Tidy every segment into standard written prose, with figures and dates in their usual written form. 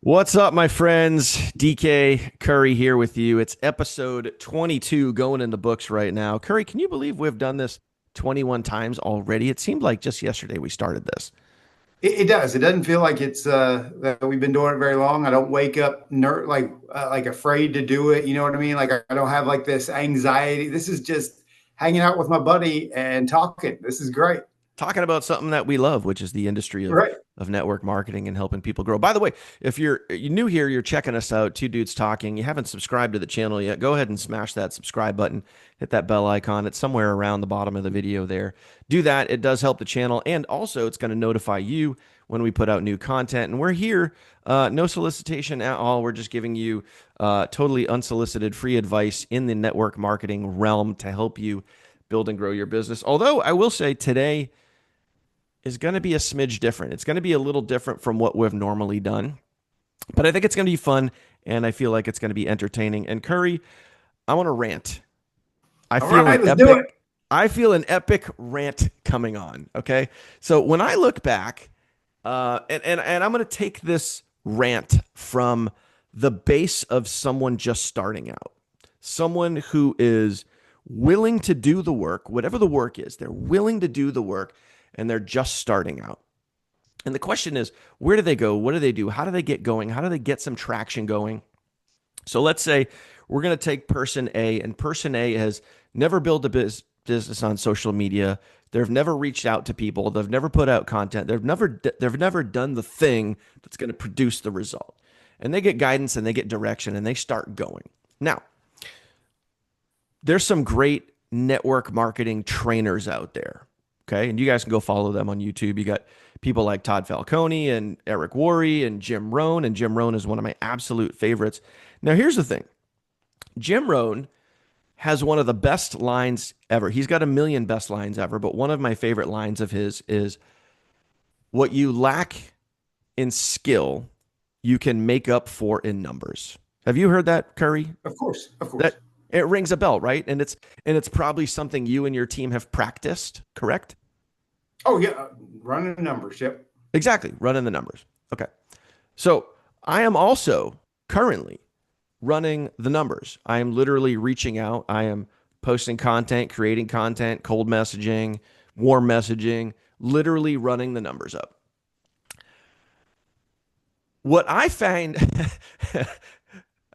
What's up, my friends? DK Curry here with you. It's episode 22 going in the books right now. Curry, can you believe we've done this 21 times already? It seemed like just yesterday we started this. It does. It doesn't feel like it's that we've been doing it very long. I don't wake up like afraid to do it. You know what I mean? Like I don't have like this anxiety. This is just hanging out with my buddy and talking. This is great. Talking about something that we love, which is the industry Right. of network marketing and helping people grow. By the way, if you're new here, you're checking us out, Two Dudes Talking. You haven't subscribed to the channel yet, go ahead and smash that subscribe button. Hit that bell icon. It's somewhere around the bottom of the video there. Do that. It does help the channel, and also it's going to notify you when we put out new content. And we're here, no solicitation at all. We're just giving you totally unsolicited free advice in the network marketing realm to help you build and grow your business. Although I will say today is going to be a smidge different. It's going to be a little different from what we've normally done, but I think it's going to be fun, and I feel like it's going to be entertaining. And Curry, I want to rant. I All feel an right, let's do it. epic. I feel an epic rant coming on. Okay, so when I look back, and I'm going to take this rant from the base of someone just starting out, someone who is willing to do the work, whatever the work is. They're willing to do the work and they're just starting out. And the question is, where do they go? What do they do? How do they get going? How do they get some traction going? So let's say we're going to take person A, and person A has never built a business on social media. They've never reached out to people. They've never put out content. They've never done the thing that's going to produce the result. And they get guidance and they get direction and they start going. Now, there's some great network marketing trainers out there. Okay. And you guys can go follow them on YouTube. You got people like Todd Falcone and Eric Worre and Jim Rohn. And Jim Rohn is one of my absolute favorites. Now, here's the thing. Jim Rohn has one of the best lines ever. He's got a million best lines ever, but one of my favorite lines of his is, what you lack in skill, you can make up for in numbers. Have you heard that, Curry? Of course. Of course. That it rings a bell, right? And it's probably something you and your team have practiced, correct? Oh yeah. Running numbers. Yep. Exactly, running the numbers. Okay. So I am also currently running the numbers. I am literally reaching out. I am posting content, creating content, cold messaging, warm messaging, literally running the numbers up. What I find,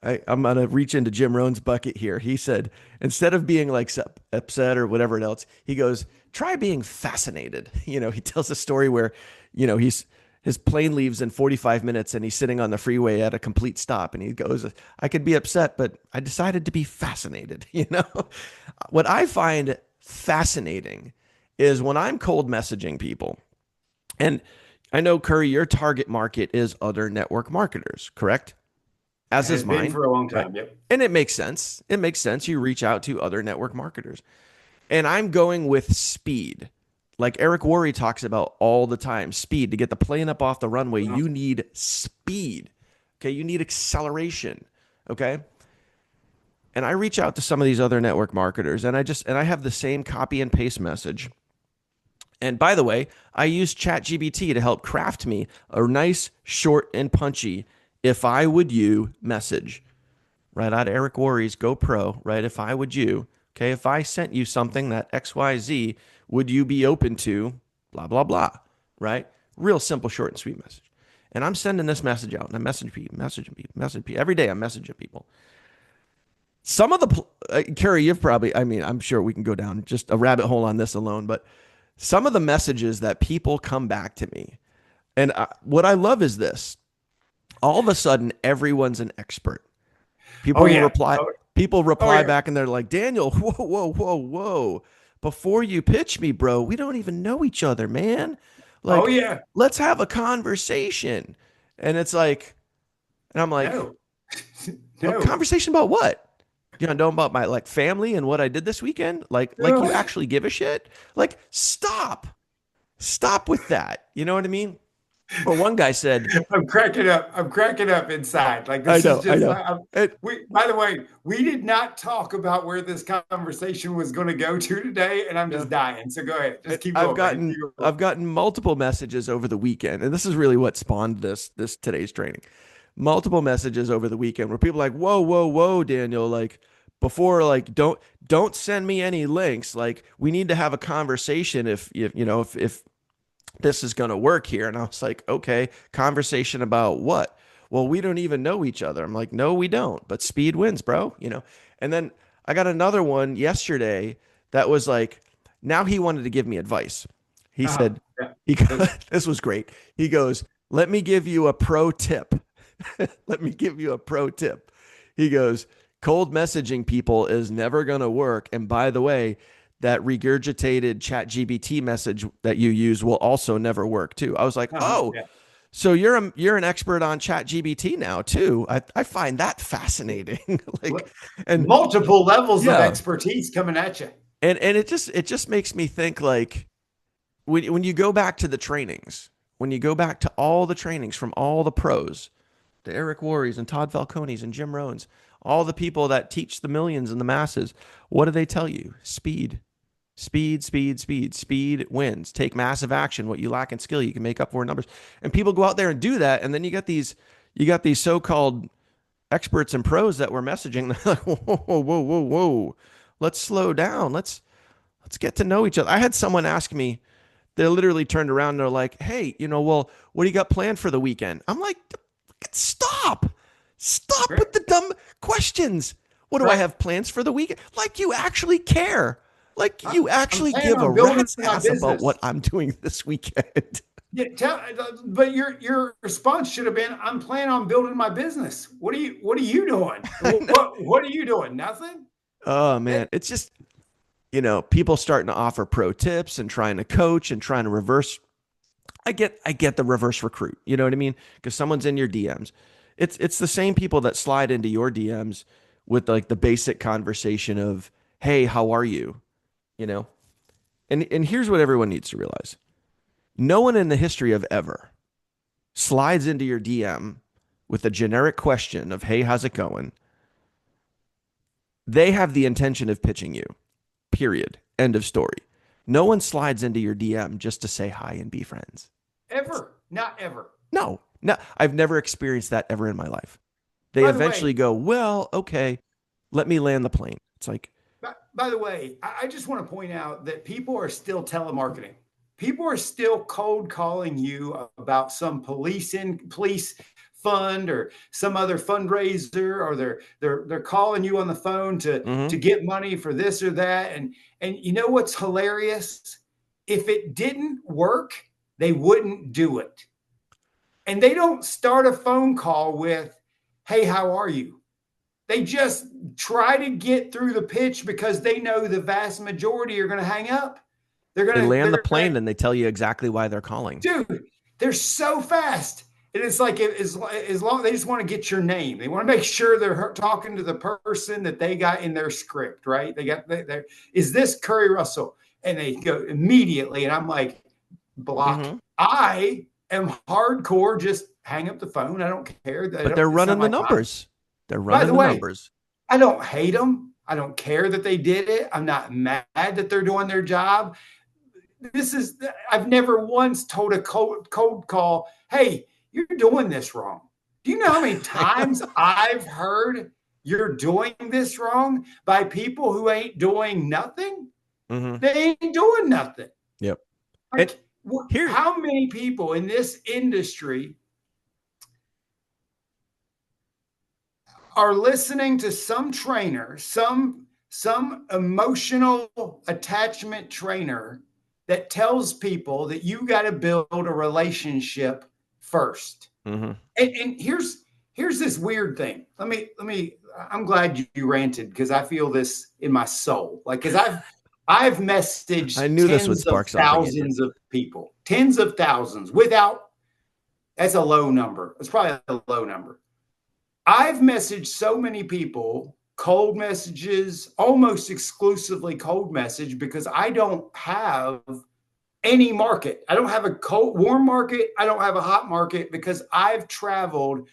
I'm going to reach into Jim Rohn's bucket here. He said, instead of being like upset or whatever else, he goes, try being fascinated. He tells a story where, his plane leaves in 45 minutes and he's sitting on the freeway at a complete stop. And he goes, I could be upset, but I decided to be fascinated. What I find fascinating is when I'm cold messaging people, and I know, Curry, your target market is other network marketers, correct? As Has is been mine, for a long right? time. Yep. And it makes sense. It makes sense. You reach out to other network marketers. And I'm going with speed. Like Eric Worre talks about all the time, speed. To get the plane up off the runway, you need speed. Okay. You need acceleration. Okay. And I reach out to some of these other network marketers and I have the same copy and paste message. And by the way, I use ChatGPT to help craft me a nice, short, and punchy "if I would you" message. Right out of Eric Worre's GoPro, right? If I would you, okay, if I sent you something that XYZ, would you be open to blah, blah, blah, right? Real simple, short, and sweet message. And I'm sending this message out, and I'm messaging people. Every day I'm messaging people. Some of the, Carrie, you've probably, I'm sure we can go down just a rabbit hole on this alone, but some of the messages that people come back to me, and what I love is this. All of a sudden, everyone's an expert. Oh People will yeah. reply. Oh, People oh reply yeah. back, and they're like, "Daniel, whoa, whoa, whoa, whoa! Before you pitch me, bro, we don't even know each other, man. Oh Like, yeah. let's have a conversation." And it's like, and I'm like, No. "A No. conversation about what? You know about my like family and what I did this weekend? Like No. you actually give a shit? Like, stop with that. You know what I mean?" Or one guy said, I'm cracking up. I'm cracking up inside. Like "I this is know, I just. know." It, We. By the way, we did not talk about where this conversation was going to go to today, and I'm yeah. just dying. So go ahead. Just keep I've going, man. gotten Keep going. I've gotten multiple messages over the weekend, and this is really what spawned this today's training. multiple messages over the weekend where people are like, whoa, whoa, whoa, Daniel, like before, like don't send me any links. Like we need to have a conversation if you know if this is going to work here. And I was like, okay, conversation about what? Well, we don't even know each other. I'm like, no, we don't, but speed wins, bro. And then I got another one yesterday that was like, now he wanted to give me advice. He said, Yeah. this was great. He goes, let me give you a pro tip. Let me give you a pro tip. He goes, cold messaging people is never going to work. And by the way, that regurgitated chat GBT message that you use will also never work too. I was like, oh, Yeah. so you're an expert on chat GBT now too. I find that fascinating. Like, and Multiple levels of yeah, expertise coming at you. and it just makes me think like when you go back to the trainings, when you go back to all the trainings from all the pros, the Eric Worre's and Todd Falcone's and Jim Rohn's, all the people that teach the millions and the masses, what do they tell you? Speed. Speed, speed, speed, speed wins. Take massive action. What you lack in skill, you can make up for in numbers. And people go out there and do that, and then you got these so-called experts and pros that were messaging. They're like, whoa, whoa, whoa, whoa, whoa. Let's slow down. Let's get to know each other. I had someone ask me, they literally turned around and they're like, hey, well, what do you got planned for the weekend? I'm like, stop. Stop Right. with the dumb questions. What do I Right. have plans for the weekend? Like you actually care. Like you I'm actually planning give a on building rat's my ass about what business. I'm doing this weekend. Yeah, but your response should have been, "I'm planning on building my business." What are you doing? What are you doing? Nothing. Oh That, man, it's just, people starting to offer pro tips and trying to coach and trying to reverse. I get the reverse recruit. You know what I mean? Because someone's in your DMs. It's the same people that slide into your DMs with like the basic conversation of, "Hey, how are you?" You know? And here's what everyone needs to realize. No one in the history of ever slides into your DM with a generic question of, "Hey, how's it going?" They have the intention of pitching you. Period. End of story. No one slides into your DM just to say hi and be friends. ever, not ever. No, no, I've never experienced that ever in my life. They By the way, eventually go, well, okay, let me land the plane. It's like, by the way, I just want to point out that people are still telemarketing. People are still cold calling you about some police fund or some other fundraiser, or they're calling you on the phone to mm-hmm. get money for this or that. And you know what's hilarious? If it didn't work, they wouldn't do it. And they don't start a phone call with, "Hey, how are you?" They just try to get through the pitch because they know the vast majority are going to hang up. They land the They're going plane to, and they tell you exactly why they're calling. dude, they're so fast. And it's like, as long they just want to get your name. They want to make sure they're talking to the person that they got in their script, right? Is this Curry Russell? And they go immediately. And I'm like, block. Mm-hmm. I am hardcore. Just hang up the phone. I don't care. But they're It's not running the my time. numbers. They're By running the the way, numbers. I don't hate them. I don't care that they did it. I'm not mad that they're doing their job. I've never once told a cold call, "Hey, you're doing this wrong." Do you know how many I times know. I've heard you're doing this wrong by people who ain't doing nothing? Mm-hmm. They ain't doing nothing. Yep. And Like, here, how many people in this industry are listening to some trainer, some emotional attachment trainer that tells people that you got to build a relationship first. mm-hmm. And here's this weird thing. I'm glad you ranted, because I feel this in my soul. Like, because I've I messaged knew this would tens of spark something in you. thousands of people, tens of thousands without, that's a low number. It's probably a low number. I've messaged so many people cold messages, almost exclusively cold message, because I don't have any market. I don't have a cold, warm market. I don't have a hot market, because I've traveled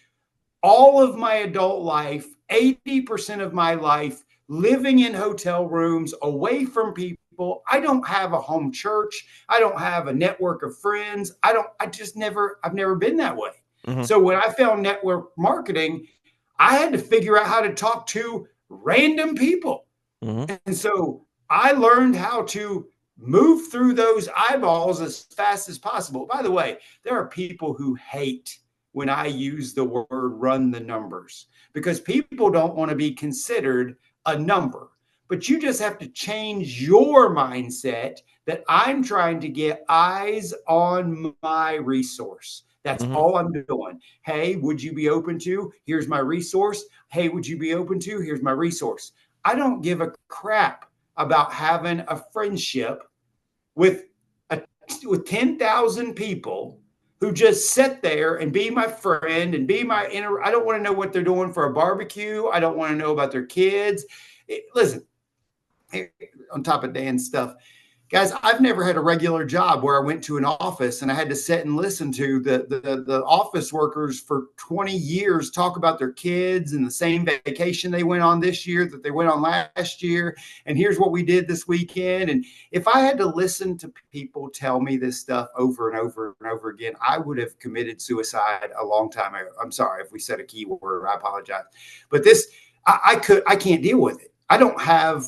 all of my adult life, 80% of my life, living in hotel rooms away from people. I don't have a home church. I don't have a network of friends. I've never been that way. Hmm. So when I found network marketing, I had to figure out how to talk to random people. Hmm. And so I learned how to move through those eyeballs as fast as possible. By the way, there are people who hate when I use the word run the numbers because people don't want to be considered a number. But you just have to change your mindset that I'm trying to get eyes on my resource. That's Hmm. all I'm doing. Hey, would you be open to? Here's my resource. Hey, would you be open to? Here's my resource. I don't give a crap about having a friendship with a, with 10,000 people who just sit there and be my friend and be my inner. I don't want to know what they're doing for a barbecue. I don't want to know about their kids. Listen, on top of Dan's stuff, guys, I've never had a regular job where I went to an office and I had to sit and listen to the office workers for 20 years talk about their kids and the same vacation they went on this year that they went on last year. And here's what we did this weekend. And if I had to listen to people tell me this stuff over and over and over again, I would have committed suicide a long time ago. I'm sorry if we said a key word, I apologize. But this, I can't deal with it. I don't have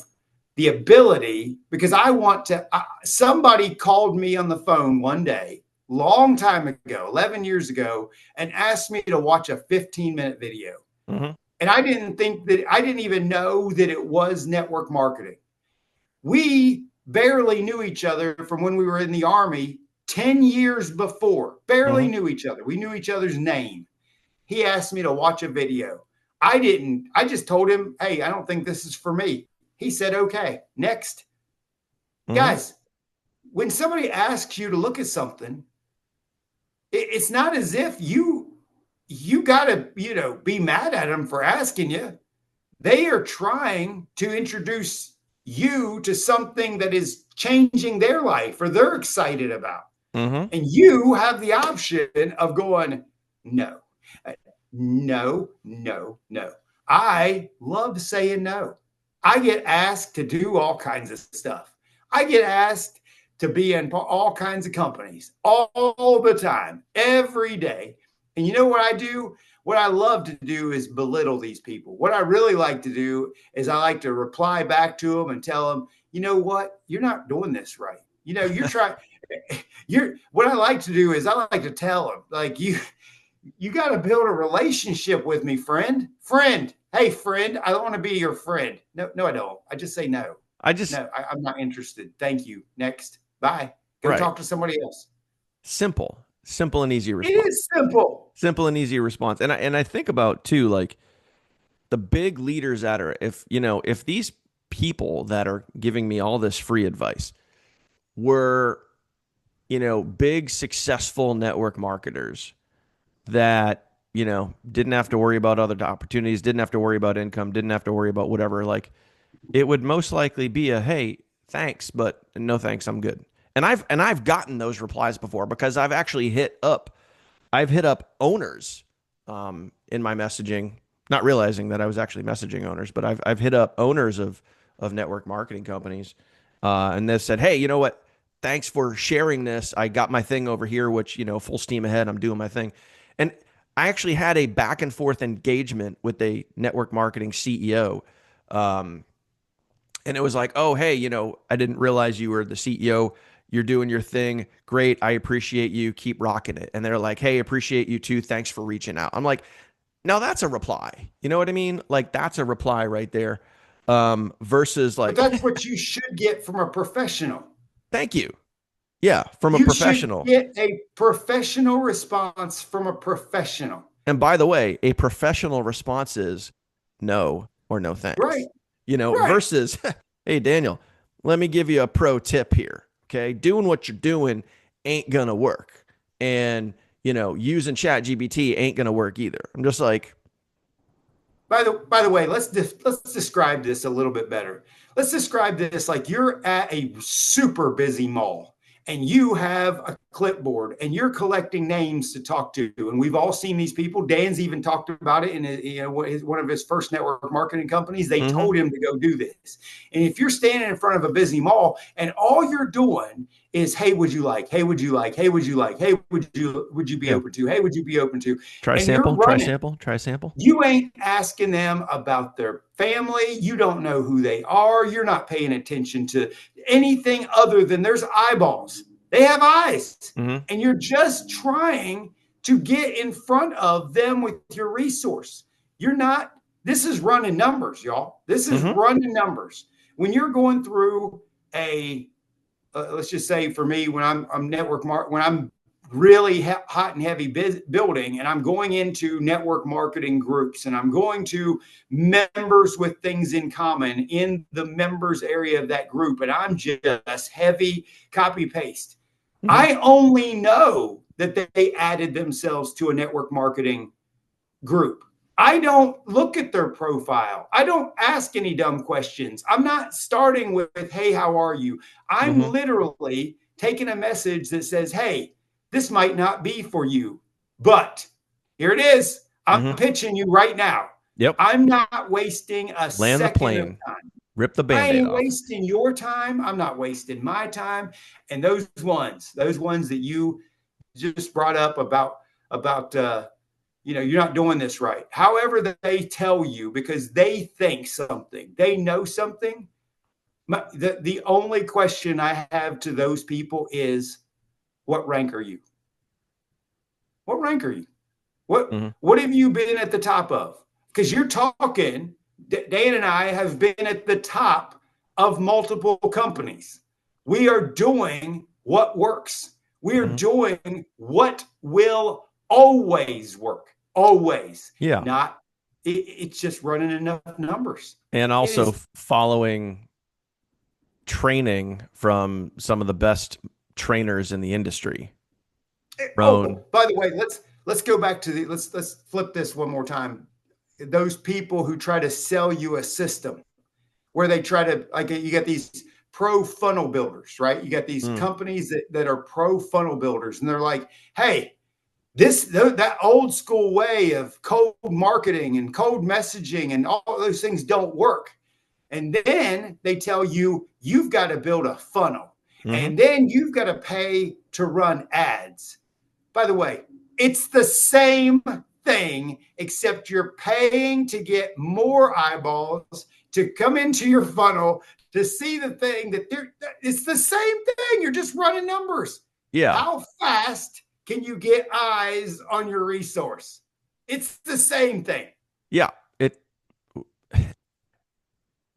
the ability because I want to. Somebody called me on the phone one day, long time ago, 11 years ago, and asked me to watch a 15-minute video. Hmm. And I didn't even know that it was network marketing. We barely knew each other from when we were in the Army 10 years before, barely Hmm. knew each other. We knew each other's name. He asked me to watch a video. I just told him, hey, I don't think this is for me. He said, okay, next. Hmm. Guys, when somebody asks you to look at something, it's not as if you got to, be mad at them for asking you. They are trying to introduce you to something that is changing their life or they're excited about. Hmm. And you have the option of going, no, no, no, no. I love saying no. I get asked to do all kinds of stuff. I get asked to be in all kinds of companies all the time, every day. And you know what I do? What I love to do is belittle these people. What I really like to do is I like to reply back to them and tell them, you know what? You're not doing this right. You're trying. What I like to do is I like to tell them, like, you got to build a relationship with me, friend. Friend. Hey, friend, I don't want to be your friend. No, no, I don't. I just say no. I just No, I'm not interested. Thank you. Next. Bye. Go right. talk to somebody else. Simple and easy It response. is simple. Simple and easy response. And I think about too, like the big leaders that are, if these people that are giving me all this free advice were, big successful network marketers that, didn't have to worry about other opportunities, didn't have to worry about income, didn't have to worry about whatever, like it would most likely be a, hey, thanks, but no thanks, I'm good. And I've gotten those replies before because I've hit up owners in my messaging, not realizing that I was actually messaging owners, but I've hit up owners of network marketing companies, and they've said, "Hey, you know what? Thanks for sharing this. I got my thing over here, which full steam ahead. I'm doing my thing." And I actually had a back and forth engagement with a network marketing CEO, um, and it was like, "Oh, hey, I didn't realize you were the CEO. You're doing your thing. Great. I appreciate you. Keep rocking it." And they're like, "Hey, appreciate you too. Thanks for reaching out." I'm like, now that's a reply. You know what I mean? Like that's a reply right there. Versus But like, that's what you should get from a professional. thank you. Yeah, from a You should professional. get a professional response from a professional. And by the way, a professional response is no or no Right. thanks. Right. Versus, hey, Daniel, let me give you a pro tip here. Okay. Doing what you're doing ain't going to work. And, using chat GBT ain't going to work either. I'm just like, By the way, let's describe this a little bit better. Let's describe this like you're at a super busy mall and you have a clipboard and you're collecting names to talk to, and we've all seen these people. Dan's even talked about it in one of his first network marketing companies. They Mm-hmm. told him to go do this. And if you're standing in front of a busy mall and all you're doing is, hey, would you like, hey, would you like, hey, would you like, hey, would you be Yeah. open to, hey, would you be open to, Try and you're sample, try running, sample, try sample. you ain't asking them about their family. You don't know who they are. You're not paying attention to anything other than there's eyeballs. They have eyes. Mm-hmm. And you're just trying to get in front of them with your resource. You're not, this is running numbers, y'all. This is Mm-hmm. running numbers. When you're going through let's just say for me, when I'm when I'm really hot and heavy building and I'm going into network marketing groups and I'm going to members with things in common in the members area of that group, and I'm just heavy copy paste. Mm-hmm. I only know that they added themselves to a network marketing group. I don't look at their profile. I don't ask any dumb questions. I'm not starting with, hey, how are you? I'm Mm-hmm. literally taking a message that says, hey, this might not be for you, but here it is. I'm Mm-hmm. pitching you right now. Yep. I'm not wasting a Land the second of plane. time. Rip the I Band-Aid ain't off. wasting your time. I'm not wasting my time. And those ones that you just brought up about you're not doing this right. However they tell you, because they think something, they know something. The only question I have to those people is, what rank are you? What rank are you? Mm-hmm. What have you been at the top of? Because you're talking, Dan and I have been at the top of multiple companies. We are doing what works. We are Mm-hmm. doing what will always work. Always. Yeah. Not, it's just running enough numbers. And It also is. following training from some of the best trainers in the industry. Roan. Oh, by the way, let's go back to let's flip this one more time. Those people who try to sell you a system where they try to, like, you get these pro funnel builders, right? You got these Mm. companies that are pro funnel builders, and they're like, hey, that old school way of cold marketing and cold messaging and all those things don't work. And then they tell you you've got to build a funnel, Mm-hmm. and then you've got to pay to run ads. By the way, it's the same thing, except you're paying to get more eyeballs to come into your funnel to see the thing it's the same thing. You're just running numbers. Yeah. How fast can you get eyes on your resource? It's the same thing. Yeah.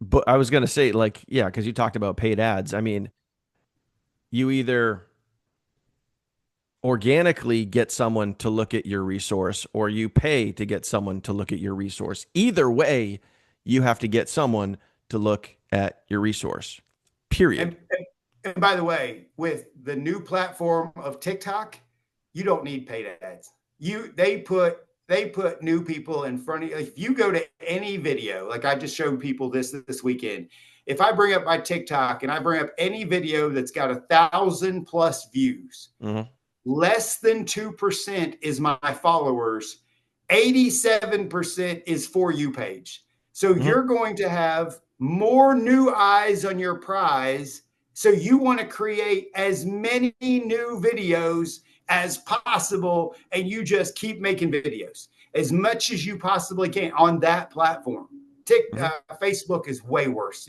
But I was going to say, like, yeah, because you talked about paid ads. I mean, you either organically get someone to look at your resource or you pay to get someone to look at your resource. Either way, you have to get someone to look at your resource, period. And by the way, with the new platform of TikTok, you don't need paid ads. They put new people in front of you. If you go to any video, like I just showed people this weekend, if I bring up my TikTok and I bring up any video that's got 1,000+ views, Mm-hmm. less than 2% is my followers. 87% is For You page. So Mm-hmm. you're going to have more new eyes on your prize. So you want to create as many new videos as possible, and you just keep making videos as much as you possibly can on that platform. Facebook is way worse.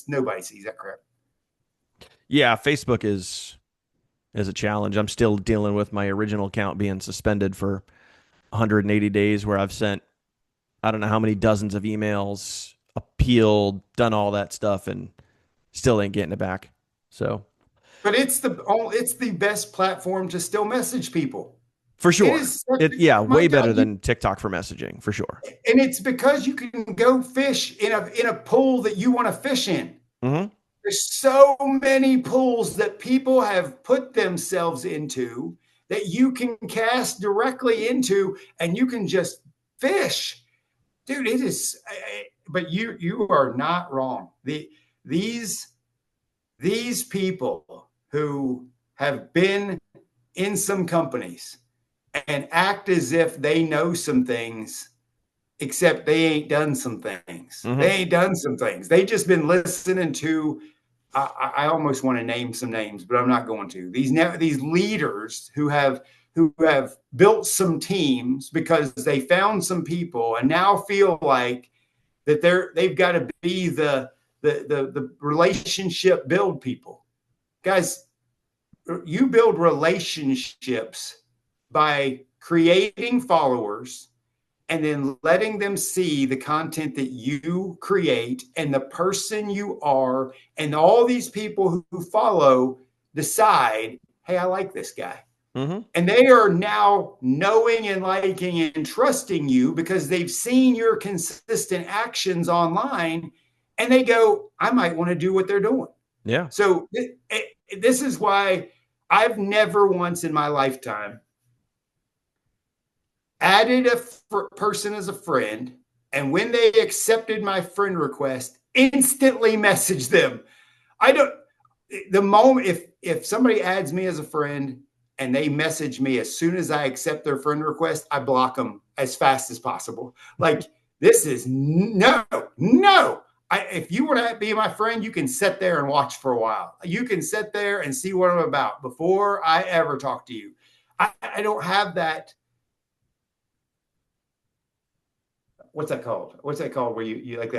Nobody sees that crap. Yeah, Facebook is a challenge. I'm still dealing with my original account being suspended for 180 days, where I've sent I don't know how many dozens of emails, appealed, done all that stuff, and still ain't getting it back. So But it's the best platform to still message people. for It sure, is. yeah, My way better God, than TikTok for messaging, for sure. and it's because you can go fish in a pool that you want to fish in. Mm-hmm. There's so many pools that people have put themselves into that you can cast directly into, and you can just fish, dude. It is. But you are not wrong. These people who have been in some companies and act as if they know some things, except they ain't done some things. They Mm-hmm. ain't done some things. They just been listening to. I almost want to name some names, but I'm not going to. These leaders who have built some teams because they found some people and now feel like that they've got to be the relationship build people. Guys, you build relationships by creating followers and then letting them see the content that you create and the person you are, and all these people who follow decide, hey, I like this guy. Mm-hmm. And they are now knowing and liking and trusting you because they've seen your consistent actions online, and they go, I might want to do what they're doing. Yeah. So this is why I've never once in my lifetime added a person as a friend, and when they accepted my friend request, instantly messaged them. I don't. The moment if somebody adds me as a friend and they message me as soon as I accept their friend request, I block them as fast as possible. Like, this is no, no. If you want to be my friend, you can sit there and watch for a while. You can sit there and see what I'm about before I ever talk to you. I don't have that. What's that called? What's that called? Where you like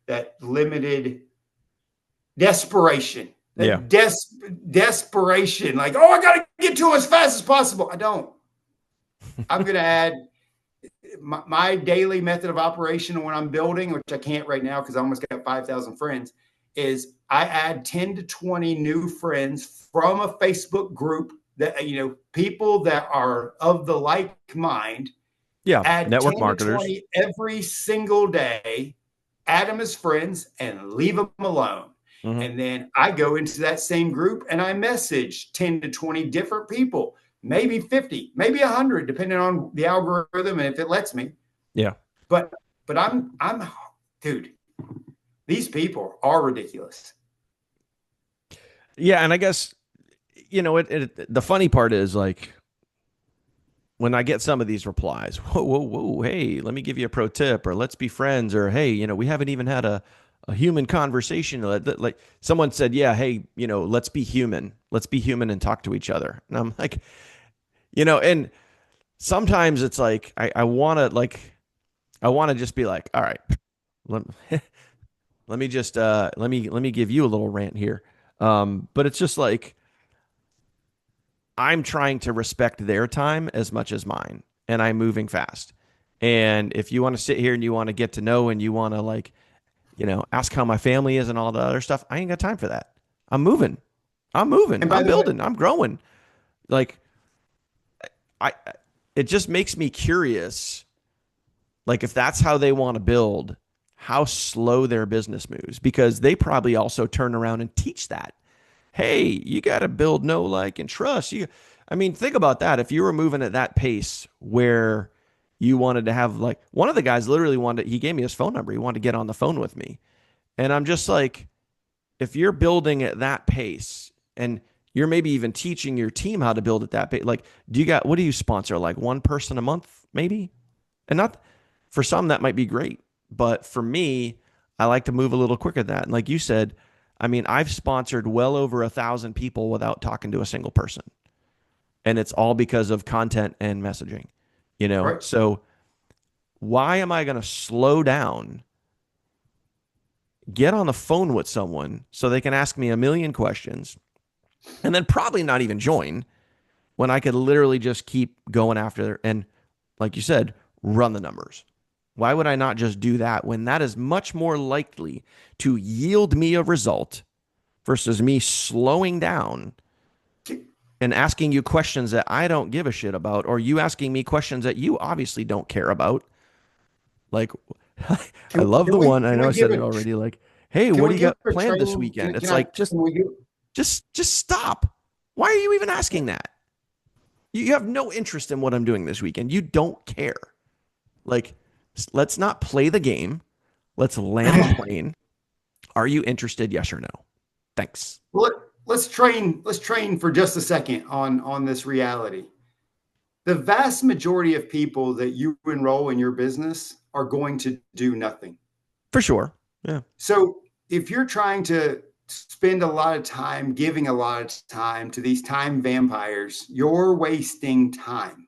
that limited desperation, Yeah. that desperation, like, oh, I gotta get to him as fast as possible. I don't. I'm gonna add my daily method of operation when I'm building, which I can't right now because I almost got 5,000 friends, is I add 10 to 20 new friends from a Facebook group that, people that are of the like mind. Yeah. Add Network 10 to marketers. 20 every single day, add them as friends, and leave them alone. Mm-hmm. And then I go into that same group and I message 10 to 20 different people, maybe 50, maybe 100, depending on the algorithm and if it lets me. Yeah. But I'm dude, these people are ridiculous. Yeah. And I guess, the funny part is like, when I get some of these replies, whoa, whoa, whoa, hey, let me give you a pro tip, or let's be friends, or hey, we haven't even had a human conversation. Like someone said, yeah, hey, let's be human. Let's be human and talk to each other. And I'm like, and sometimes it's like I want to just be like, all right, let, let me just let me give you a little rant here. But it's just like I'm trying to respect their time as much as mine, and I'm moving fast. And if you want to sit here and you want to get to know and you want to like, ask how my family is and all the other stuff, I ain't got time for that. I'm moving. I'm moving. And by I'm the way, building. I'm growing. Like I it just makes me curious, like if that's how they want to build, how slow their business moves, because they probably also turn around and teach that. Hey, you got to build know, like, and trust. I mean, think about that. If you were moving at that pace where you wanted to have, like, one of the guys literally he gave me his phone number. He wanted to get on the phone with me. And I'm just like, if you're building at that pace and you're maybe even teaching your team how to build at that pace, like, what do you sponsor? Like one person a month, maybe? And not for some, that might be great. But for me, I like to move a little quicker than that. And like you said, I mean, I've sponsored well over 1,000 people without talking to a single person. And it's all because of content and messaging. right? So why am I going to slow down, get on the phone with someone so they can ask me a million questions and then probably not even join when I could literally just keep going after and, like you said, run the numbers? Why would I not just do that when that is much more likely to yield me a result versus me slowing down and asking you questions that I don't give a shit about, or you asking me questions that you obviously don't care about? Like, I love the one. I Can know we I give said it a already. Like, hey, can what we do you give got a planned this training? weekend? It's I like, just, can we give just stop. Why are you even asking that? You have no interest in what I'm doing this weekend. You don't care. Like, let's not play the game. Let's land the plane. Are you interested? Yes or no? Thanks. Well, let's train for just a second on this reality. The vast majority of people that you enroll in your business are going to do nothing. For sure. Yeah. So if you're trying to spend a lot of time giving a lot of time to these time vampires, you're wasting time.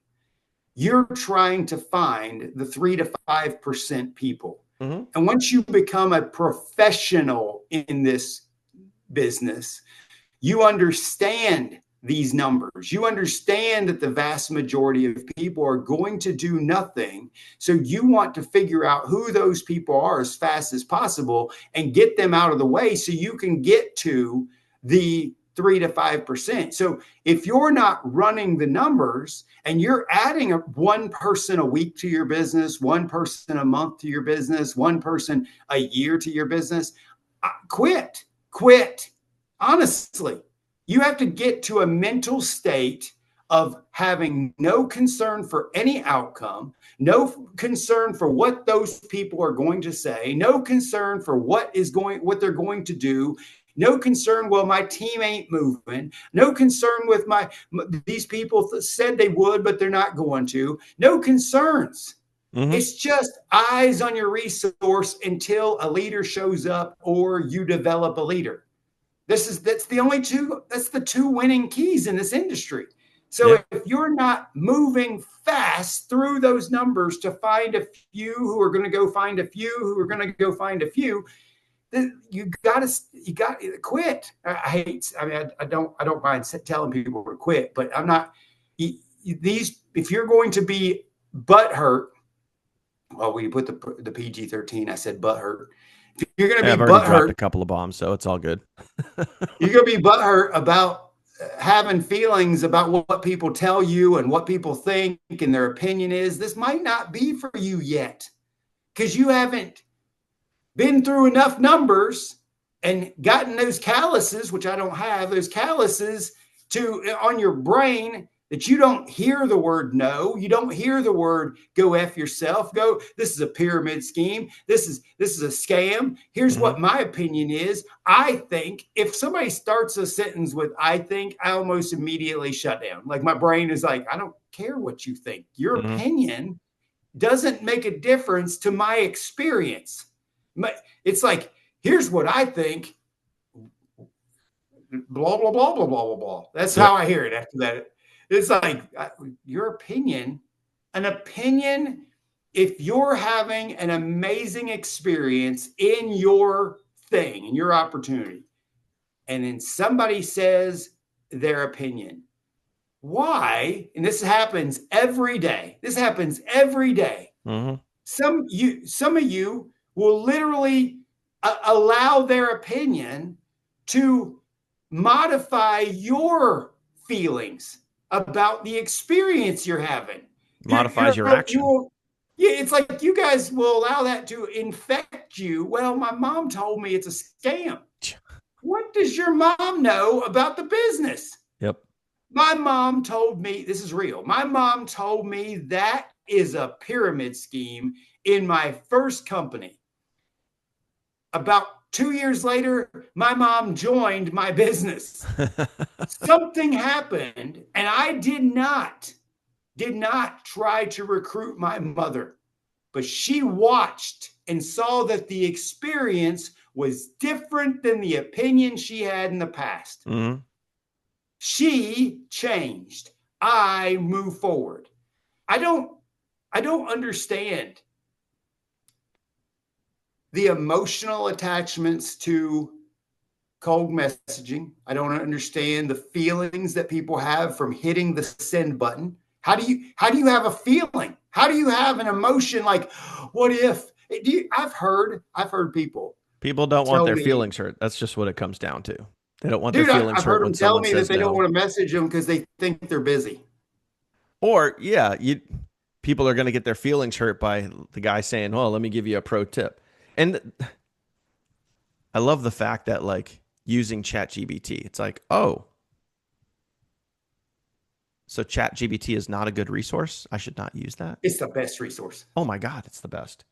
You're trying to find the 3 to 5% people. Mm-hmm. And once you become a professional in this business, you understand these numbers. You understand that the vast majority of people are going to do nothing. So you want to figure out who those people are as fast as possible and get them out of the way so you can get to the 3 to 5%. So if you're not running the numbers and you're adding one person a week to your business, one person a month to your business, one person a year to your business, quit. Honestly, you have to get to a mental state of having no concern for any outcome, no concern for what those people are going to say, no concern for what they're going to do, no concern, well, my team ain't moving, no concern with these people said they would, but they're not going to, no concerns. Mm-hmm. It's just eyes on your resource until a leader shows up or you develop a leader. That's the two winning keys in this industry. So Yep. if you're not moving fast through those numbers to find a few who are going to go find a few who are going to go find a few, then you got to quit. I don't mind telling people to quit, but I'm not if you're going to be butthurt, well, we put the PG-13, I said butthurt. If you're going to I've be already dropped butthurt, a couple of bombs, so it's all good. you're going to be butthurt about having feelings about what people tell you and what people think and their opinion is. This might not be for you yet because you haven't been through enough numbers and gotten those calluses, which I don't have, those calluses on your brain that you don't hear the word no, you don't hear the word go F yourself, go, this is a pyramid scheme, this is a scam. Here's Mm-hmm. what my opinion is. I think if somebody starts a sentence with I think, I almost immediately shut down. Like my brain is like, I don't care what you think. Your Mm-hmm. opinion doesn't make a difference to my experience. It's like, here's what I think, blah, blah, blah, blah, blah, blah, blah. That's Yep. how I hear it after that. It's like your opinion, an opinion, if you're having an amazing experience in your thing, in your opportunity, and then somebody says their opinion, why? And this happens every day. This happens every day. Mm-hmm. Some of you will literally allow their opinion to modify your feelings about the experience you're having. Modifies your action. Yeah, it's like you guys will allow that to infect you. Well, my mom told me it's a scam. What does your mom know about the business? Yep. My mom told me, this is real. My mom told me that is a pyramid scheme in my first company. About 2 years later, my mom joined my business. Something happened, and I did not try to recruit my mother, but she watched and saw that the experience was different than the opinion she had in the past. Mm-hmm. She changed. I move forward. I don't understand the emotional attachments to cold messaging. I don't understand the feelings that people have from hitting the send button. How do you have a feeling? How do you have an emotion like, what if? I've heard people don't want their me, feelings hurt. That's just what it comes down to. They don't want dude, their feelings I've hurt heard when them tell someone me that says they don't no. want to message them because they think they're busy. Or people are going to get their feelings hurt by the guy saying, "Oh, let me give you a pro tip." And I love the fact that like using ChatGPT, it's like, oh, so ChatGPT is not a good resource. I should not use that. It's the best resource. Oh my God, it's the best.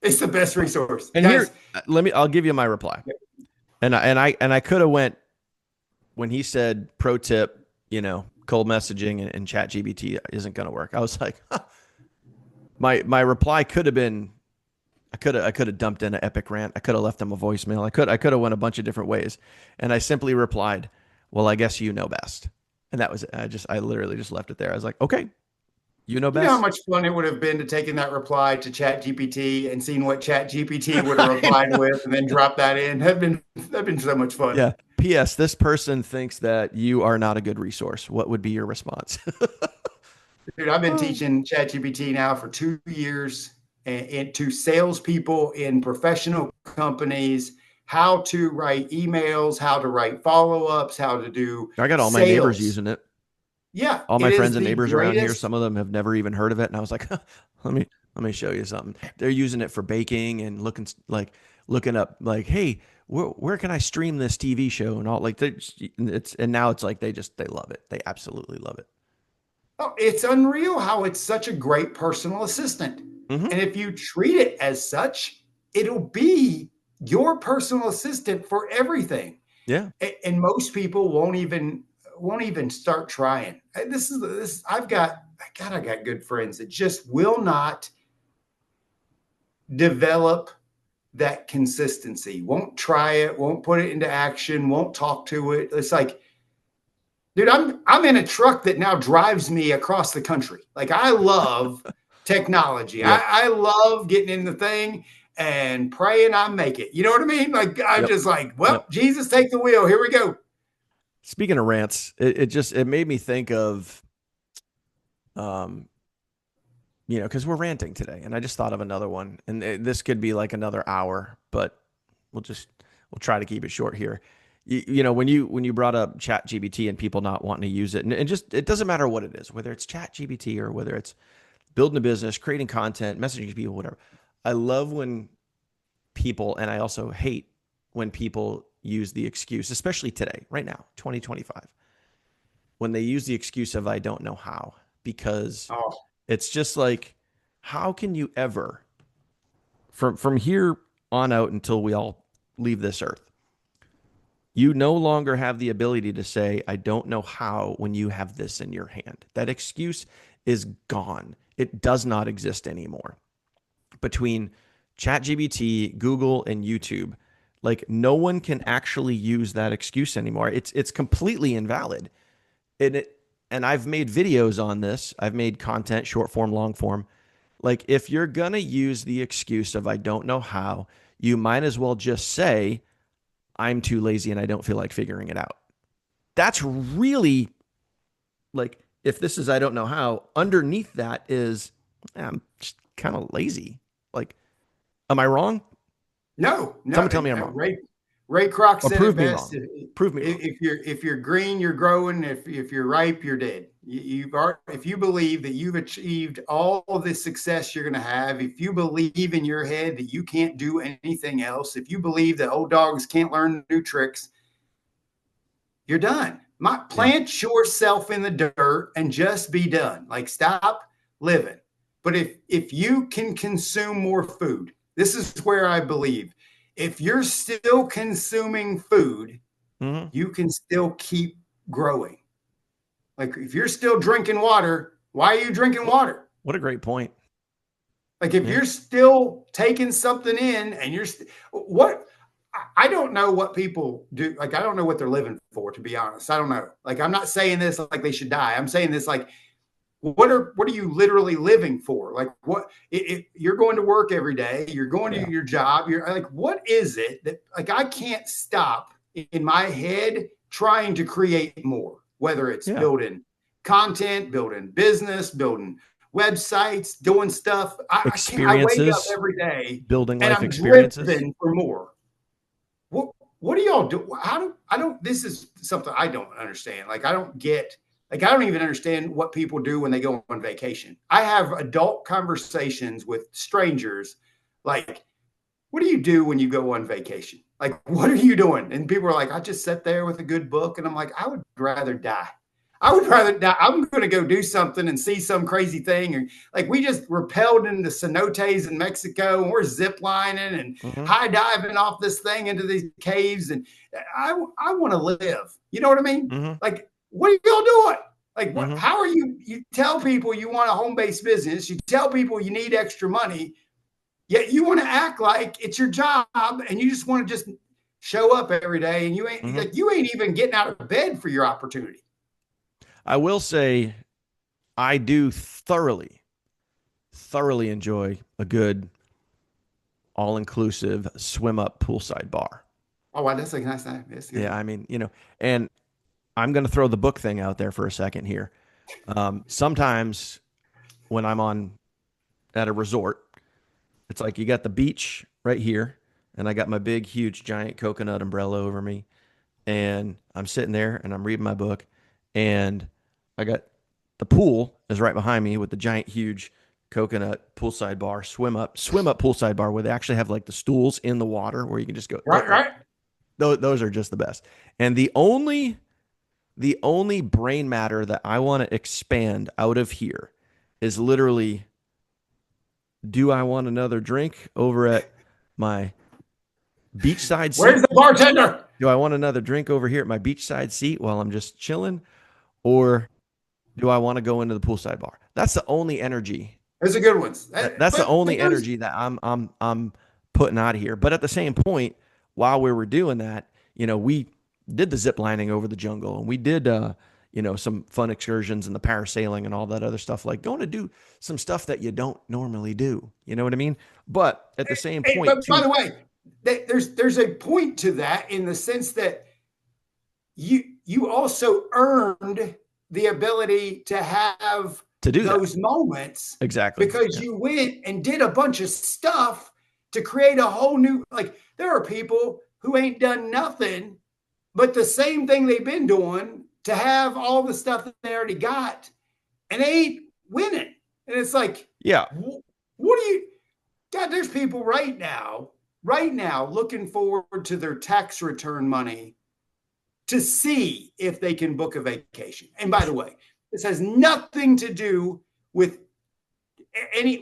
It's the best resource. And Guys, here, I'll give you my reply. And I could have went when he said pro tip, cold messaging and chat GBT isn't going to work, I was like, huh. My reply could have been, I could have dumped in an epic rant. I could have left him a voicemail. I could have went a bunch of different ways. And I simply replied, well, I guess you know best. And that was it. I literally just left it there. I was like, okay, you know You know how best. much fun it would have been to taking that reply to Chat GPT and seeing what Chat GPT would have I replied know. with, and then drop that in. That'd been so much fun. Yeah. P.S. This person thinks that you are not a good resource. What would be your response? Dude, I've been Oh. teaching ChatGPT now for 2 years and to salespeople in professional companies how to write emails, how to write follow-ups, how to do I got all my neighbors sales. using it. Yeah, All my it friends is and the neighbors around here, greatest. some of them have never even heard of it. And I was like, let me let me show you something. They're using it for baking and looking up like, hey, where can I stream this TV show and all like it's and now it's like they love it. They absolutely love it. Oh, it's unreal how it's such a great personal assistant. Hmm. And if you treat it as such, it'll be your personal assistant for everything. Yeah. And most people won't even start trying. This I got good friends that just will not develop that consistency. Won't try it, won't put it into action, won't talk to it. It's like, dude, I'm in a truck that now drives me across the country. Like I love technology. Yep. I love getting in the thing and praying I make it. You know what I mean? Like I'm Yep. just like, well, Yep. Jesus, take the wheel. Here we go. Speaking of rants, it made me think of um because we're ranting today, and I just thought of another one, and this could be like another hour, but we'll just we'll try to keep it short here. When you brought up Chat GBT and people not wanting to use it, and just it doesn't matter what it is, whether it's Chat GBT or whether it's building a business, creating content, messaging people, whatever. I love when people, and I also hate when people use the excuse, especially today, right now, 2025, when they use the excuse of I don't know how, because Oh, it's just like, how can you ever, from here on out until we all leave this earth, you no longer have the ability to say, I don't know how when you have this in your hand. That excuse is gone. It does not exist anymore. Between ChatGPT, Google, and YouTube, like no one can actually use that excuse anymore. It's completely invalid. And I've made videos on this. I've made content, short form, long form. Like if you're gonna use the excuse of I don't know how, you might as well just say I'm too lazy and I don't feel like figuring it out. That's really like if this is I don't know how, underneath that is I'm just kind of lazy. Like, am I wrong? no, no. Someone tell me I'm wrong. Ray Kroc Or said it prove me best. wrong. Prove me wrong. If you're green, you're growing. If you're ripe, you're dead. If you believe that you've achieved all of this success you're going to have, if you believe in your head that you can't do anything else, if you believe that old dogs can't learn new tricks, you're done. Yeah. Plant yourself in the dirt and just be done. Like stop living. But if you can consume more food, this is where I believe. If you're still consuming food, Mm-hmm. you can still keep growing. Like if you're still drinking water, why are you drinking water? What a great point. Like if Yeah. you're still taking something in and what I don't know what people do. Like I don't know what they're living for, to be honest. I don't know. Like I'm not saying this like they should die. I'm saying this like what are you literally living for? Like what you're going to work every day, you're going to Yeah. your job, you're like, what is it that like I can't stop in my head trying to create more, whether it's Yeah. building content, building business, building websites, doing stuff. I wake up Experiences, every day building and life I'm experiences. driven for more. What do y'all do? How do I don't this is something I don't understand. Like I don't get like I don't even understand what people do when they go on vacation. I have adult conversations with strangers like what do you do when you go on vacation? Like what are you doing? And people are like I just sat there with a good book and I'm like I would rather die. I would rather now I'm going to go do something and see some crazy thing. Or like we just rappelled into cenotes in Mexico and we're zip lining and Mm-hmm. high diving off this thing into these caves. And I want to live. You know what I mean? Mm-hmm. Like, what are y'all doing? Like, what? Mm-hmm. How are you? You tell people you want a home based business. You tell people you need extra money. Yet you want to act like it's your job and you just want to just show up every day and Mm-hmm. you ain't even getting out of bed for your opportunity. I will say I do thoroughly enjoy a good all inclusive swim up poolside bar. Oh, wow, that's a nice time. That's Yeah, good. I mean, and I'm going to throw the book thing out there for a second here. Sometimes when I'm on at a resort, it's like you got the beach right here, and I got my big, huge, giant coconut umbrella over me, and I'm sitting there and I'm reading my book, and I got the pool is right behind me with the giant, huge coconut poolside bar, swim up poolside bar where they actually have like the stools in the water where you can just go. Right, right. Those are just the best. And the only brain matter that I want to expand out of here is literally, do I want another drink over at my beachside Where's seat? the bartender? Do I want another drink over here at my beachside seat while I'm just chilling? Or do I want to go into the poolside bar? That's the only energy. Those are good ones. That's the But only there's energy that I'm putting out of here. But at the same point, while we were doing that, we did the zip lining over the jungle, and we did some fun excursions and the parasailing and all that other stuff, like going to do some stuff that you don't normally do. You know what I mean? But at the same point, but by too. the way, there's a point to that in the sense that you also earned the ability to have To do that. those moments Exactly. because Yeah. you went and did a bunch of stuff to create a whole new, like there are people who ain't done nothing but the same thing they've been doing to have all the stuff that they already got and they ain't winning. And it's like, Yeah. what do you, God, there's people right now looking forward to their tax return money to see if they can book a vacation. And by the way, this has nothing to do with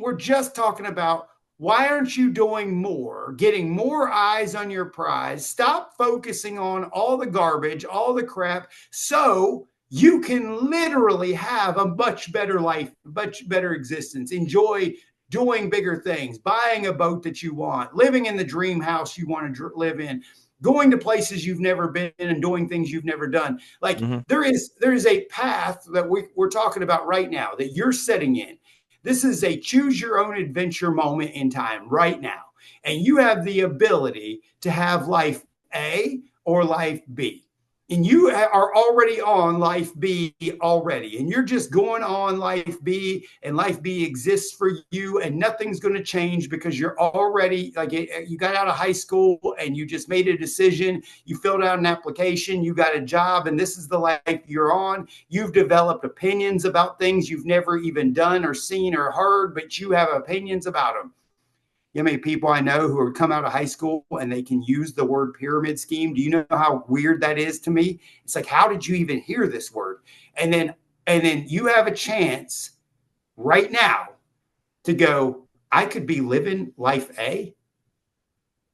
we're just talking about why aren't you doing more, getting more eyes on your prize? Stop focusing on all the garbage, all the crap, so you can literally have a much better life, much better existence. Enjoy doing bigger things, buying a boat that you want, living in the dream house you want to live in, going to places you've never been and doing things you've never done. Like Mm-hmm. there is a path that we're talking about right now that you're setting in. This is a choose your own adventure moment in time right now. And you have the ability to have life A or life B. And you are already on life B already. And you're just going on life B, and life B exists for you, and nothing's going to change because you're already like you got out of high school and you just made a decision. You filled out an application, you got a job, and this is the life you're on. You've developed opinions about things you've never even done or seen or heard, but you have opinions about them. You know how many people I know who have come out of high school and they can use the word pyramid scheme? Do you know how weird that is to me? It's like, how did you even hear this word? And then you have a chance right now to go, I could be living life A.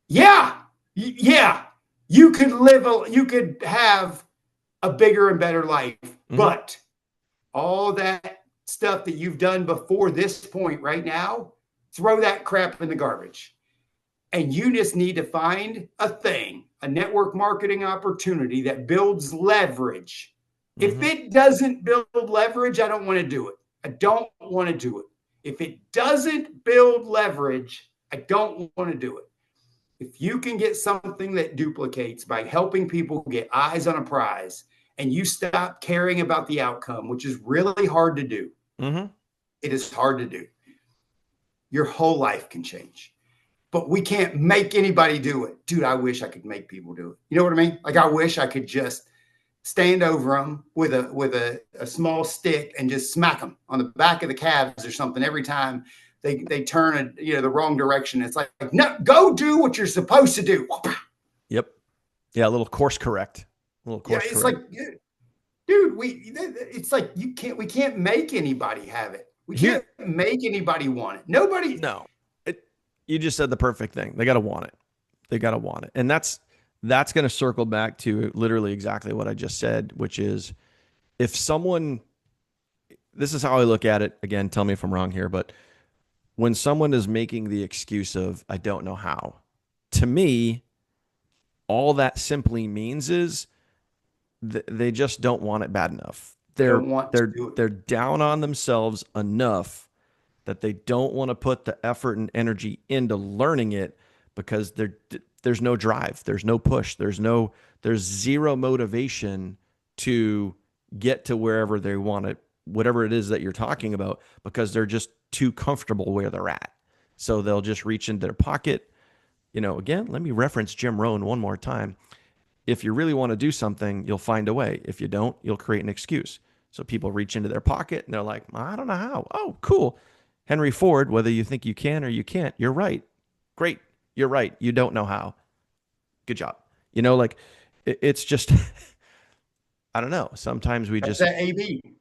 Yeah. Yeah. You could have a bigger and better life, Mm-hmm. but all that stuff that you've done before this point right now, throw that crap in the garbage. And you just need to find a thing, a network marketing opportunity that builds leverage. If Mm-hmm. it doesn't build leverage, I don't want to do it. I don't want to do it. If it doesn't build leverage, I don't want to do it. If you can get something that duplicates by helping people get eyes on a prize and you stop caring about the outcome, which is really hard to do, Mm-hmm. it is hard to do. Your whole life can change. But we can't make anybody do it. Dude, I wish I could make people do it. You know what I mean? Like I wish I could just stand over them with a small stick and just smack them on the back of the calves or something every time they turn the wrong direction. It's like, no, go do what you're supposed to do. Yep. Yeah. A little course correct. A little Yeah, course it's like correct. dude, it's like we can't make anybody have it. We Here, can't make anybody want it. Nobody. no, it, you just said the perfect thing. They got to want it. They got to want it. And that's going to circle back to literally exactly what I just said, which is if someone, this is how I look at it. Again, tell me if I'm wrong here, but when someone is making the excuse of, I don't know how, to me, all that simply means is they just don't want it bad enough. They They're don't want to they're do it. they're down on themselves enough that they don't want to put the effort and energy into learning it because there's no drive, there's no push, there's zero motivation to get to wherever they want it, whatever it is that you're talking about, because they're just too comfortable where they're at. So they'll just reach into their pocket. Again, let me reference Jim Rohn one more time. If you really want to do something, you'll find a way. If you don't, you'll create an excuse. So people reach into their pocket and they're like, I don't know how. Oh, cool. Henry Ford, whether you think you can or you can't, you're right. Great. You're right. You don't know how. Good job. Like it's just, I don't know. Sometimes we That's just, that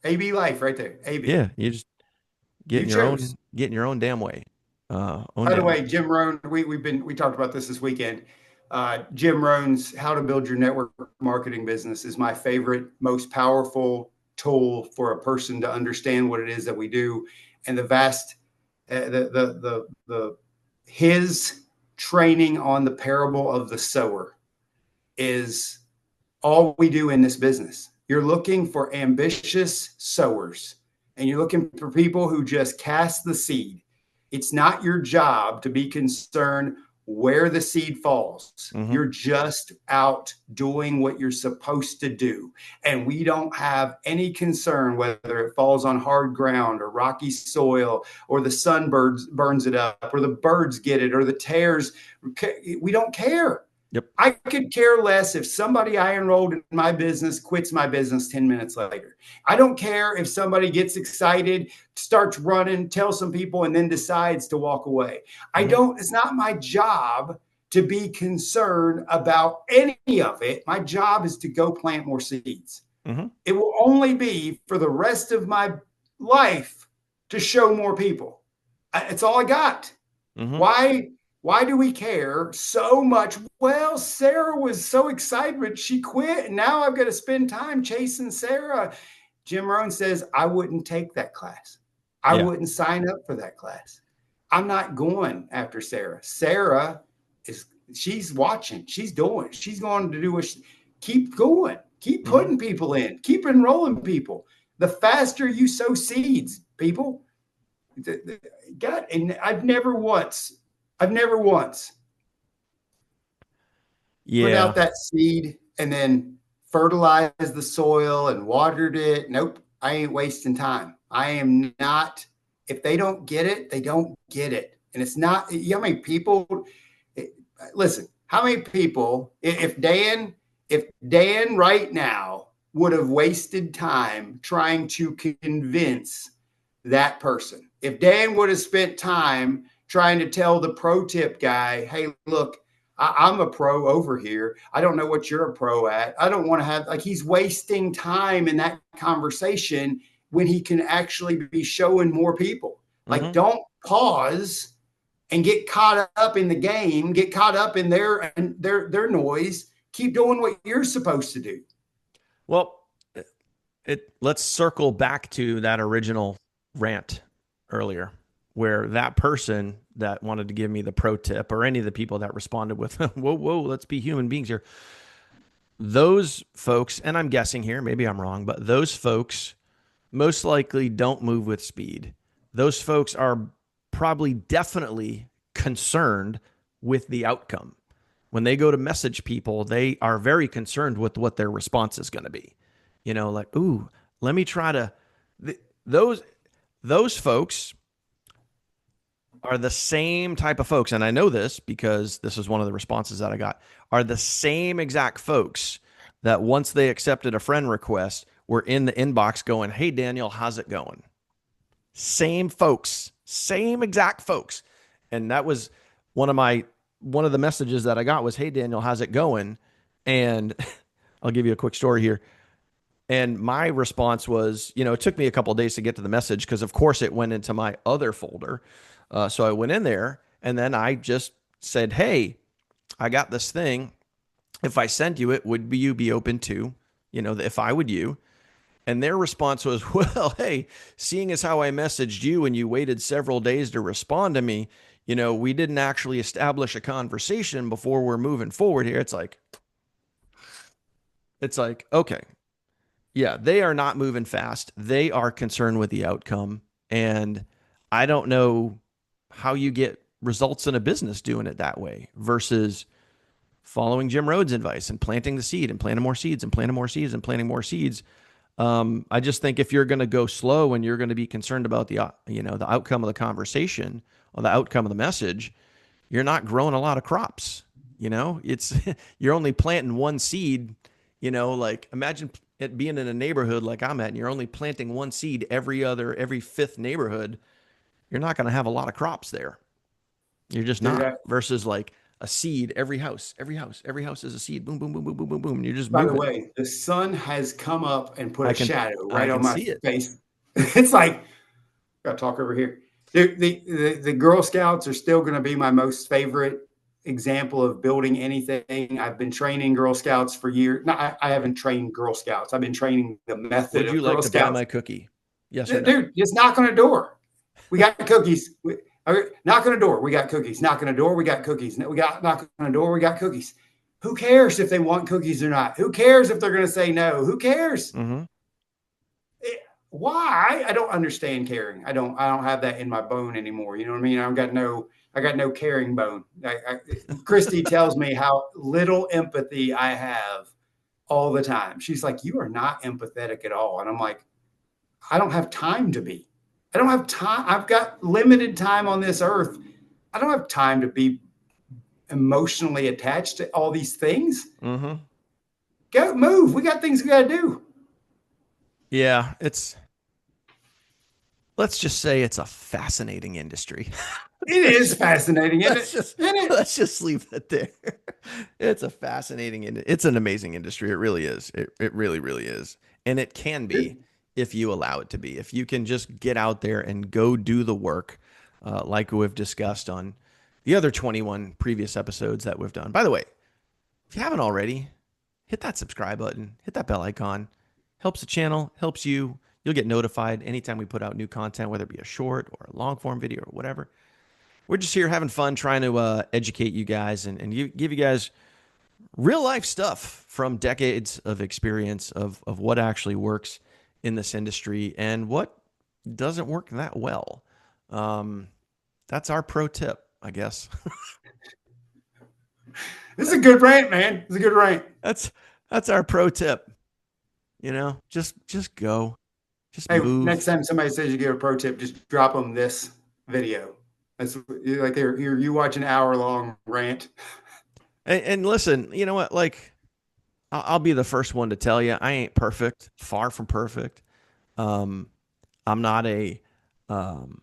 AB life right there. AB. yeah, you just You chose. get in your own damn way. Own By the damn way. way, Jim Rohn, we talked about this weekend. Jim Rohn's How to Build Your Network Marketing Business is my favorite, most powerful tool for a person to understand what it is that we do, and the vast, the his training on the parable of the sower is all we do in this business. You're looking for ambitious sowers, and you're looking for people who just cast the seed. It's not your job to be concerned where the seed falls. Mm-hmm. You're just out doing what you're supposed to do. And we don't have any concern whether it falls on hard ground or rocky soil, or the sun burns it up, or the birds get it, or the tares. We don't care. Yep. I could care less if somebody I enrolled in my business quits my business 10 minutes later. I don't care if somebody gets excited, starts running, tells some people, and then decides to walk away. Mm-hmm. It's not my job to be concerned about any of it. My job is to go plant more seeds. Mm-hmm. It will only be for the rest of my life to show more people. It's all I got. Mm-hmm. Why do we care so much? Well, Sarah was so excited when she quit, and now I've got to spend time chasing Sarah. Jim Rohn says, I wouldn't take that class. I Yeah. wouldn't sign up for that class. I'm not going after Sarah. She's watching. She's going to do what keep going. Keep Mm-hmm. putting people in. Keep enrolling people. The faster you sow seeds, people. God, and I've never once put Yeah. out that seed and then fertilized the soil and watered it. Nope. I ain't wasting time. I am not. If they don't get it, they don't get it. And it's not, how many people, listen, how many people, if Dan right now would have wasted time trying to convince that person, if Dan would have spent time trying to tell the pro tip guy, hey, look, I'm a pro over here. I don't know what you're a pro at. I don't want to have, like, he's wasting time in that conversation when he can actually be showing more people. Like, Mm-hmm. don't pause and get caught up in the game, get caught up in their noise. Keep doing what you're supposed to do. Well, let's circle back to that original rant earlier, where that person that wanted to give me the pro tip, or any of the people that responded with, whoa, let's be human beings here. Those folks, and I'm guessing here, maybe I'm wrong, but those folks most likely don't move with speed. Those folks are probably definitely concerned with the outcome. When they go to message people, they are very concerned with what their response is going to be. Like, ooh, let me try to. Those folks are the same type of folks, and I know this because this is one of the responses that I got, are the same exact folks that once they accepted a friend request were in the inbox going, hey, Daniel, how's it going? Same folks, same exact folks. And that was one of the messages that I got was, hey, Daniel, how's it going? And I'll give you a quick story here. And my response was, it took me a couple of days to get to the message because, of course, it went into my other folder. So I went in there and then I just said, "Hey, I got this thing. If I send you it, would you be open to, if I would you?" And their response was, "Well, hey, seeing as how I messaged you and you waited several days to respond to me, we didn't actually establish a conversation before we're moving forward here." It's like, okay, yeah, they are not moving fast. They are concerned with the outcome. And I don't know how you get results in a business doing it that way versus following Jim Rhodes' advice and planting the seed and planting more seeds and planting more seeds and planting more seeds. I just think if you're going to go slow and you're going to be concerned about the outcome of the conversation or the outcome of the message, you're not growing a lot of crops. It's you're only planting one seed. Like imagine it being in a neighborhood like I'm at, and you're only planting one seed every fifth neighborhood. You're not going to have a lot of crops there. You're just Dude, not. Versus like a seed, every house is a seed. Boom, boom, boom, boom, boom, boom, boom. And you're just by the moving. way, the sun has come up and put I a can, shadow I right on can my see it. face. It's like, gotta talk over here. The Girl Scouts are still going to be my most favorite example of building anything. I've been training Girl Scouts for years. No, I haven't trained Girl Scouts. I've been training the method Would you of like Girl to buy Scouts. my cookie? Yes or no? Dude, just knock on a door. We got cookies. Knock on a door. We got cookies. Knock on a door. We got cookies. We got knock on a door. We got cookies. Who cares if they want cookies or not? Who cares if they're going to say no? Who cares? Mm-hmm. Why? I don't understand caring. I don't have that in my bone anymore. You know what I mean? I got no caring bone. Christy tells me how little empathy I have all the time. She's like, "You are not empathetic at all," and I'm like, I don't have time to be. I don't have time. I've got limited time on this earth. I don't have time to be emotionally attached to all these things. Mm-hmm. Go move. We got things we got to do. Yeah, let's just say it's a fascinating industry. It let's is just fascinating, isn't let's it? just Isn't it? let's just leave it there. It's a fascinating it's an amazing industry. It really is. It really, really is. And it can be if you allow it to be. If you can just get out there and go do the work, like we've discussed on the other 21 previous episodes that we've done. By the way, if you haven't already, hit that subscribe button, hit that bell icon. Helps the channel, helps you. You'll get notified anytime we put out new content, whether it be a short or a long form video or whatever. We're just here having fun, trying to educate you guys and give you guys real life stuff from decades of experience of what actually works in this industry and what doesn't work that well. That's our pro tip, I guess. This is a good rant, man. It's a good rant. That's our pro tip. Just go, just Hey, next move. time somebody says you give a pro tip, just drop them this video. That's like here. You watch an hour long rant. And listen, you know what? Like, I'll be the first one to tell you, I ain't perfect, far from perfect. Um, I'm not um,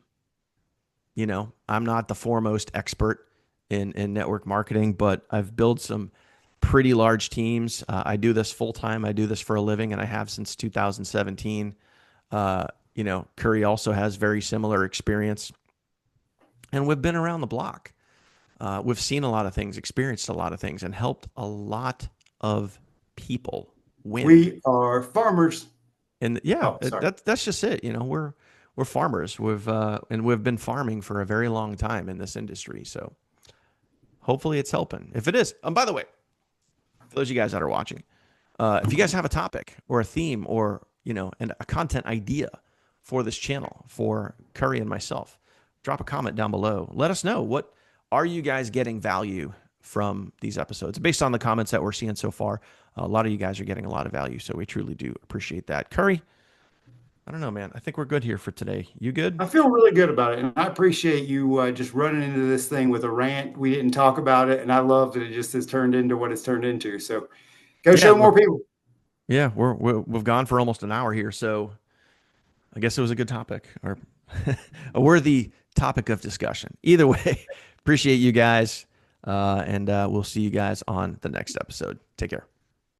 I'm not the foremost expert in network marketing, but I've built some pretty large teams. I do this full time. I do this for a living, and I have since 2017. Curry also has very similar experience, and we've been around the block. We've seen a lot of things, experienced a lot of things, and helped a lot of people win. We are farmers. And yeah, Oh, sorry. that's just it. We're farmers. We've been farming for a very long time in this industry. So hopefully it's helping. If it is, by the way, for those of you guys that are watching, if you guys have a topic or a theme or and a content idea for this channel for Curry and myself, drop a comment down below. Let us know, what are you guys getting value from these episodes based on the comments that we're seeing so far. A lot of you guys are getting a lot of value, so we truly do appreciate that. Curry, I don't know, man. I think we're good here for today. You good? I feel really good about it, and I appreciate you just running into this thing with a rant. We didn't talk about it, and I love that it just has turned into what it's turned into. So, go Yeah, show more people. yeah, we've gone for almost an hour here, so I guess it was a good topic or a worthy topic of discussion. Either way, appreciate you guys, and we'll see you guys on the next episode. Take care.